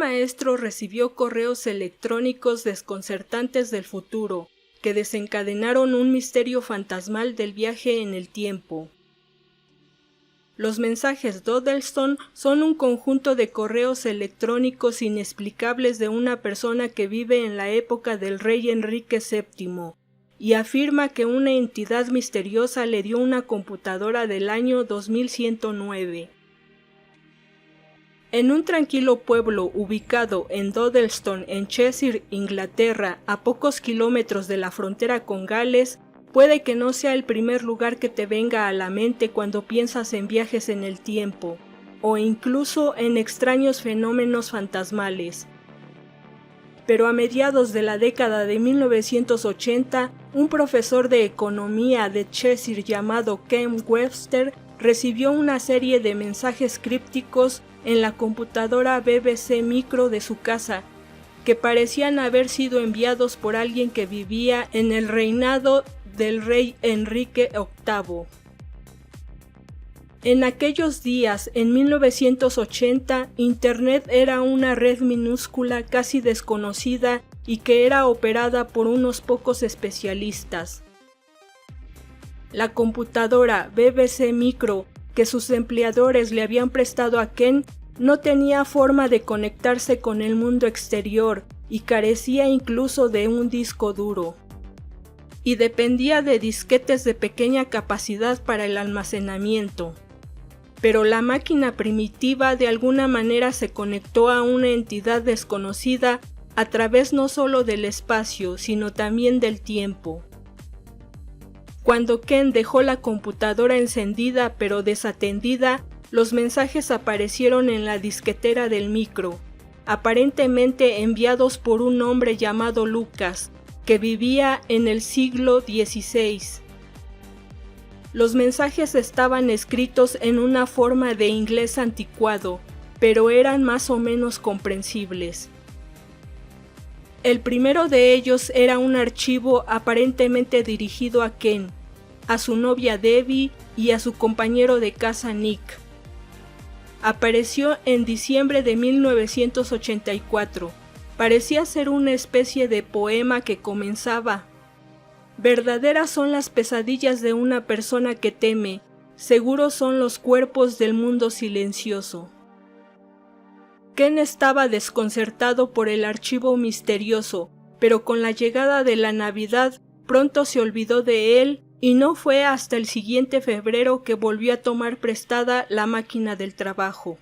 maestro recibió correos electrónicos desconcertantes del futuro, que desencadenaron un misterio fantasmal del viaje en el tiempo. Los mensajes Dodlestone son un conjunto de correos electrónicos inexplicables de una persona que vive en la época del rey Enrique VII, y afirma que una entidad misteriosa le dio una computadora del año 2109. En un tranquilo pueblo ubicado en Dodlestone, en Cheshire, Inglaterra, a pocos kilómetros de la frontera con Gales, puede que no sea el primer lugar que te venga a la mente cuando piensas en viajes en el tiempo, o incluso en extraños fenómenos fantasmales. Pero a mediados de la década de 1980, un profesor de economía de Cheshire llamado Ken Webster recibió una serie de mensajes crípticos en la computadora BBC Micro de su casa, que parecían haber sido enviados por alguien que vivía en el reinado del rey Enrique VIII. En aquellos días, en 1980, Internet era una red minúscula casi desconocida y que era operada por unos pocos especialistas. La computadora BBC Micro que sus empleadores le habían prestado a Ken no tenía forma de conectarse con el mundo exterior y carecía incluso de un disco duro. Y dependía de disquetes de pequeña capacidad para el almacenamiento. Pero la máquina primitiva de alguna manera se conectó a una entidad desconocida a través no solo del espacio, sino también del tiempo. Cuando Ken dejó la computadora encendida pero desatendida, los mensajes aparecieron en la disquetera del micro, aparentemente enviados por un hombre llamado Lucas, que vivía en el siglo XVI. Los mensajes estaban escritos en una forma de inglés anticuado, pero eran más o menos comprensibles. El primero de ellos era un archivo aparentemente dirigido a Ken, a su novia Debbie y a su compañero de casa Nick. Apareció en diciembre de 1984. Parecía ser una especie de poema que comenzaba: verdaderas son las pesadillas de una persona que teme, seguros son los cuerpos del mundo silencioso. Ken estaba desconcertado por el archivo misterioso, pero con la llegada de la Navidad pronto se olvidó de él y no fue hasta el siguiente febrero que volvió a tomar prestada la máquina del trabajo.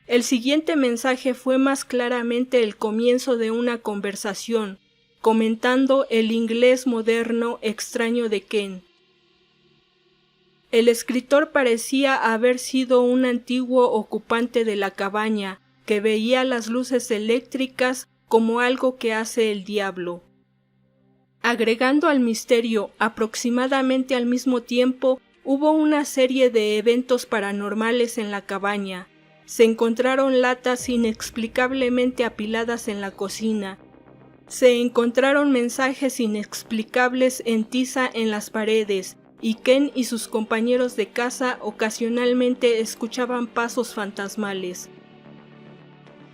El siguiente mensaje fue más claramente el comienzo de una conversación, comentando el inglés moderno extraño de Ken. El escritor parecía haber sido un antiguo ocupante de la cabaña, que veía las luces eléctricas como algo que hace el diablo. Agregando al misterio, aproximadamente al mismo tiempo, hubo una serie de eventos paranormales en la cabaña. Se encontraron latas inexplicablemente apiladas en la cocina. Se encontraron mensajes inexplicables en tiza en las paredes, y Ken y sus compañeros de casa ocasionalmente escuchaban pasos fantasmales.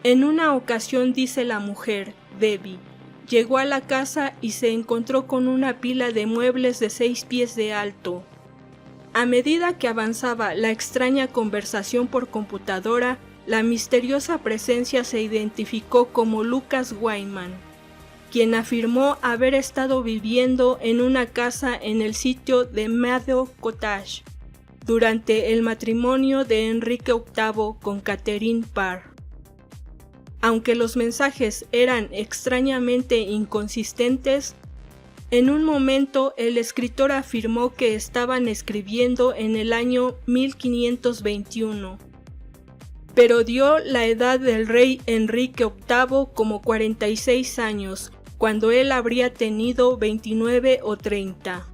En una ocasión, dice la mujer, Debbie, llegó a la casa y se encontró con una pila de muebles de 6 pies de alto. A medida que avanzaba la extraña conversación por computadora, la misteriosa presencia se identificó como Lucas Wyman, quien afirmó haber estado viviendo en una casa en el sitio de Meadow Cottage durante el matrimonio de Enrique VIII con Catherine Parr. Aunque los mensajes eran extrañamente inconsistentes, en un momento el escritor afirmó que estaban escribiendo en el año 1521, pero dio la edad del rey Enrique VIII como 46 años, cuando él habría tenido 29 o 30.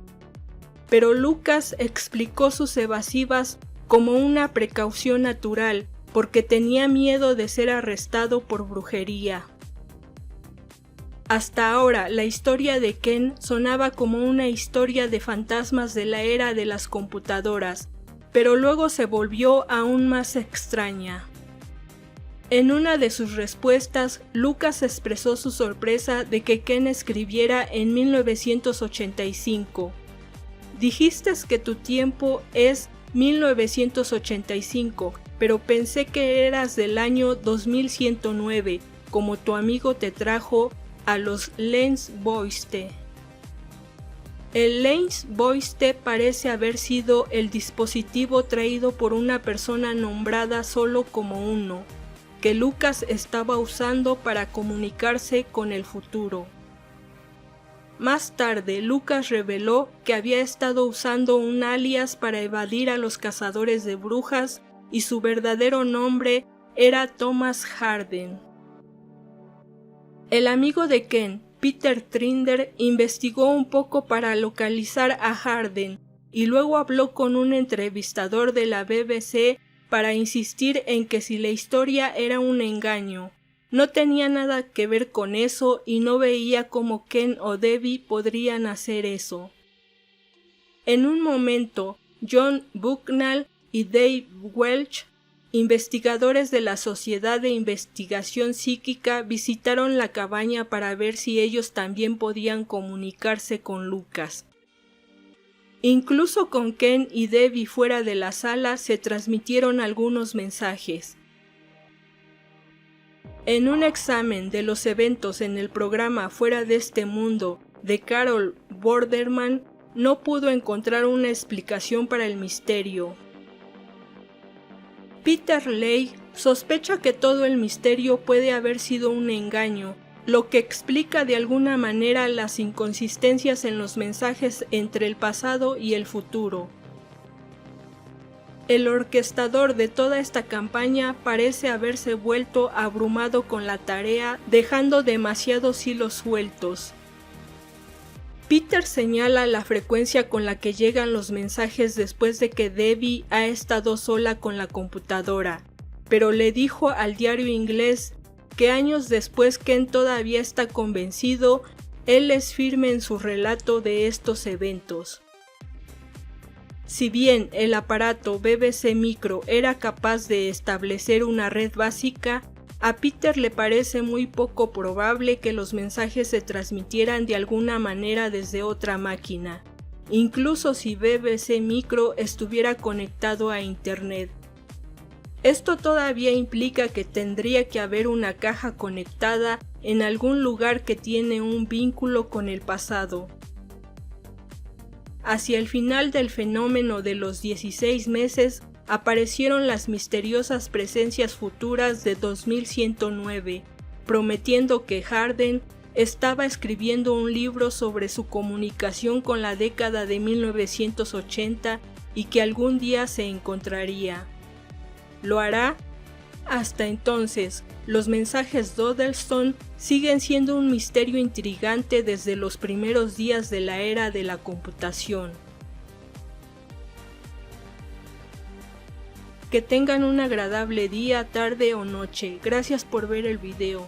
Pero Lucas explicó sus evasivas como una precaución natural, porque tenía miedo de ser arrestado por brujería. Hasta ahora, la historia de Ken sonaba como una historia de fantasmas de la era de las computadoras, pero luego se volvió aún más extraña. En una de sus respuestas, Lucas expresó su sorpresa de que Ken escribiera en 1985. Dijiste que tu tiempo es 1985, pero pensé que eras del año 2109, como tu amigo te trajo a los Lensboiste. El Lensboiste parece haber sido el dispositivo traído por una persona nombrada solo como uno, que Lucas estaba usando para comunicarse con el futuro. Más tarde, Lucas reveló que había estado usando un alias para evadir a los cazadores de brujas y su verdadero nombre era Thomas Harden. El amigo de Ken, Peter Trinder, investigó un poco para localizar a Harden y luego habló con un entrevistador de la BBC para insistir en que si la historia era un engaño, no tenía nada que ver con eso y no veía cómo Ken o Debbie podrían hacer eso. En un momento, John Bucknall y Dave Welch, investigadores de la Sociedad de Investigación Psíquica, visitaron la cabaña para ver si ellos también podían comunicarse con Lucas. Incluso con Ken y Debbie fuera de la sala se transmitieron algunos mensajes. En un examen de los eventos en el programa Fuera de este mundo de Carol Borderman, no pudo encontrar una explicación para el misterio. Peter Leigh sospecha que todo el misterio puede haber sido un engaño, lo que explica de alguna manera las inconsistencias en los mensajes entre el pasado y el futuro. El orquestador de toda esta campaña parece haberse vuelto abrumado con la tarea, dejando demasiados hilos sueltos. Peter señala la frecuencia con la que llegan los mensajes después de que Debbie ha estado sola con la computadora, pero le dijo al diario inglés que años después Ken todavía está convencido, él es firme en su relato de estos eventos. Si bien el aparato BBC Micro era capaz de establecer una red básica, a Peter le parece muy poco probable que los mensajes se transmitieran de alguna manera desde otra máquina, incluso si BBC Micro estuviera conectado a Internet. Esto todavía implica que tendría que haber una caja conectada en algún lugar que tiene un vínculo con el pasado. Hacia el final del fenómeno de los 16 meses, aparecieron las misteriosas presencias futuras de 2109, prometiendo que Harden estaba escribiendo un libro sobre su comunicación con la década de 1980 y que algún día se encontraría. ¿Lo hará? Hasta entonces, los mensajes Dodlestone siguen siendo un misterio intrigante desde los primeros días de la era de la computación. Que tengan un agradable día, tarde o noche. Gracias por ver el video.